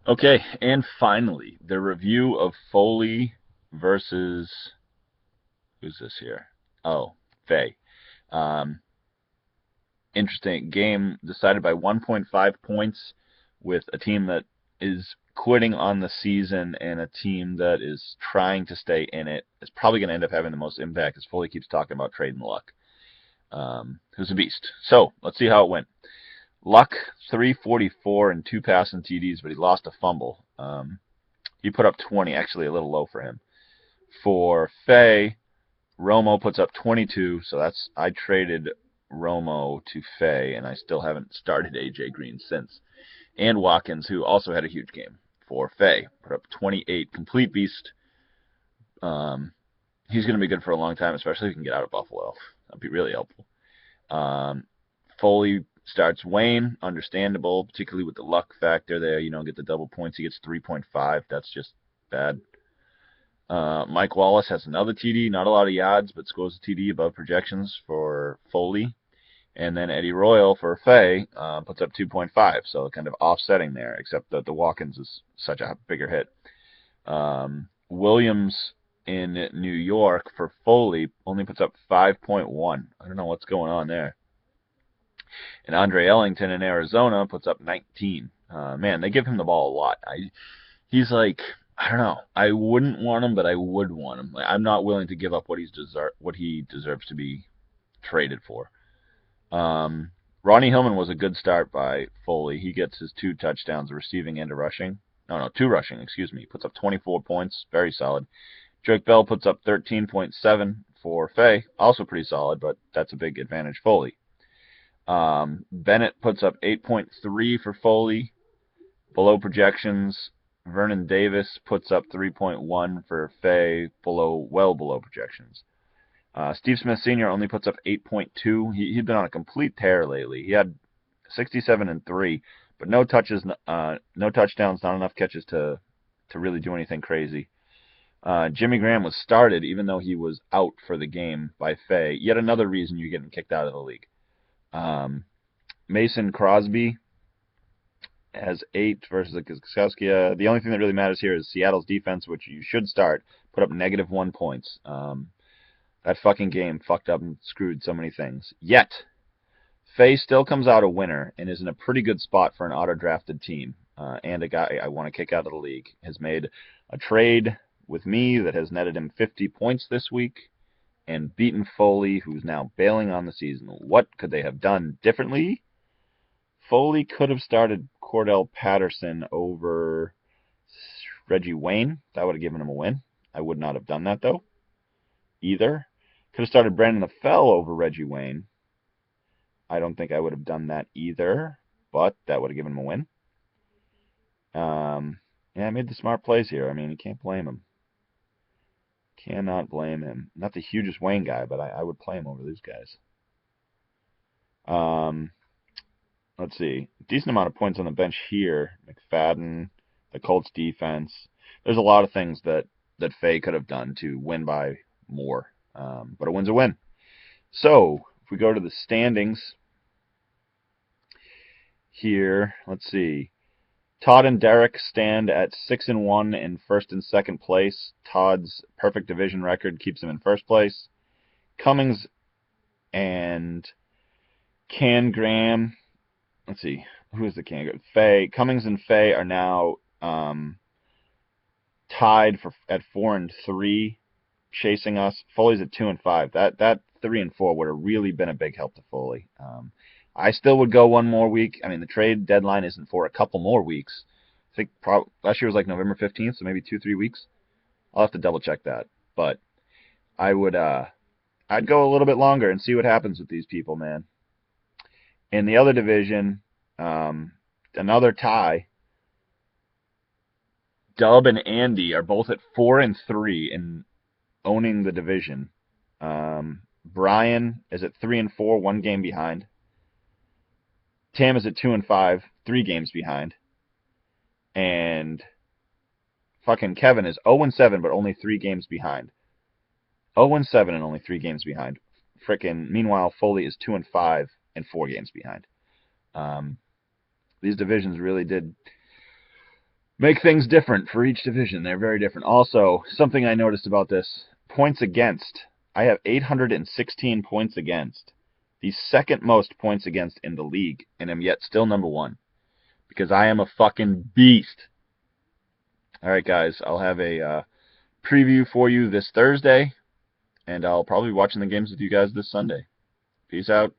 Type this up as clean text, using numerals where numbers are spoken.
Okay, and finally, the review of Foley versus who's this here? Oh, Faye. Um, Interesting game decided by 1.5 points with a team that is quitting on the season and a team that is trying to stay in it. Is probably going to end up having the most impact as Foley keeps talking about trading Luck, who's a beast. So let's see how it went. Luck 344 and two passing TDs, but he lost a fumble. He put up 20, actually a little low for him. For Faye, Romo puts up 22, so I traded Romo to Faye, and I still haven't started AJ Green since. And Watkins, who also had a huge game for Faye, put up 28. Complete beast. Um, he's going to be good for a long time, especially if he can get out of Buffalo. That'd be really helpful. Um, Foley starts Wayne, understandable, particularly with the luck factor there. You know, get the double points. He gets 3.5. That's just bad. Mike Wallace has another TD, not a lot of yards, but scores a TD above projections for Foley. And then Eddie Royal for Faye puts up 2.5, so kind of offsetting there, except that the Watkins is such a bigger hit. Williams in New York for Foley only puts up 5.1. I don't know what's going on there. And Andre Ellington in Arizona puts up 19. Man, they give him the ball a lot. He's like, I don't know. I wouldn't want him, but I would want him. Like, I'm not willing to give up what he deserves to be traded for. Ronnie Hillman was a good start by Foley. He gets his two touchdowns, receiving and a rushing. No, two rushing, excuse me. Puts up 24 points, very solid. Drake Bell puts up 13.7 for Faye, also pretty solid, but that's a big advantage Foley. Bennett puts up 8.3 for Foley, below projections. Vernon Davis puts up 3.1 for Faye, well below projections. Steve Smith Sr. only puts up 8.2. He'd been on a complete tear lately. He had 67 and 3, but no touches, no touchdowns, not enough catches to really do anything crazy. Jimmy Graham was started even though he was out for the game by Faye. Yet another reason you're getting kicked out of the league. Mason Crosby has 8 versus Gostkowski. The only thing that really matters here is Seattle's defense, which you should start, put up -1 points. That fucking game fucked up and screwed so many things. Yet, Faye still comes out a winner and is in a pretty good spot for an auto-drafted team. And a guy I want to kick out of the league has made a trade with me that has netted him 50 points this week and beaten Foley, who's now bailing on the season. What could they have done differently? Foley could have started Cordell Patterson over Reggie Wayne. That would have given him a win. I would not have done that, though, either. Could have started Brandon LaFell over Reggie Wayne. I don't think I would have done that either, but that would have given him a win. Yeah, I made the smart plays here. I mean, you can't blame him. Cannot blame him. Not the hugest Wayne guy, but I would play him over these guys. Let's see. Decent amount of points on the bench here. McFadden, the Colts defense. There's a lot of things that Faye could have done to win by more. But a win's a win. So, if we go to the standings here, let's see. Todd and Derek stand at 6-1 in first and second place. Todd's perfect division record keeps him in first place. Cummings and Can Graham. Let's see. Who is the Can? Faye. Cummings and Faye are now tied at 4-3, chasing us. Foley's at 2-5. That 3-4 would have really been a big help to Foley. I still would go one more week. I mean, the trade deadline isn't for a couple more weeks. I think last year was like November 15th, so maybe 2-3 weeks. I'll have to double check that. But I would, I'd go a little bit longer and see what happens with these people, man. In the other division, another tie. Dub and Andy are both at 4-3 in owning the division. Brian is at 3-4, one game behind. Tam is at 2-5, 3 games behind. And fucking Kevin is 0-7, but only 3 games behind. 0-7 and only 3 games behind. Meanwhile, Foley is 2-5 and 4 games behind. These divisions really did make things different for each division. They're very different. Also, something I noticed about this, points against. I have 816 points against. The second most points against in the league, and am yet still number one. Because I am a fucking beast. Alright guys, I'll have a preview for you this Thursday, and I'll probably be watching the games with you guys this Sunday. Peace out.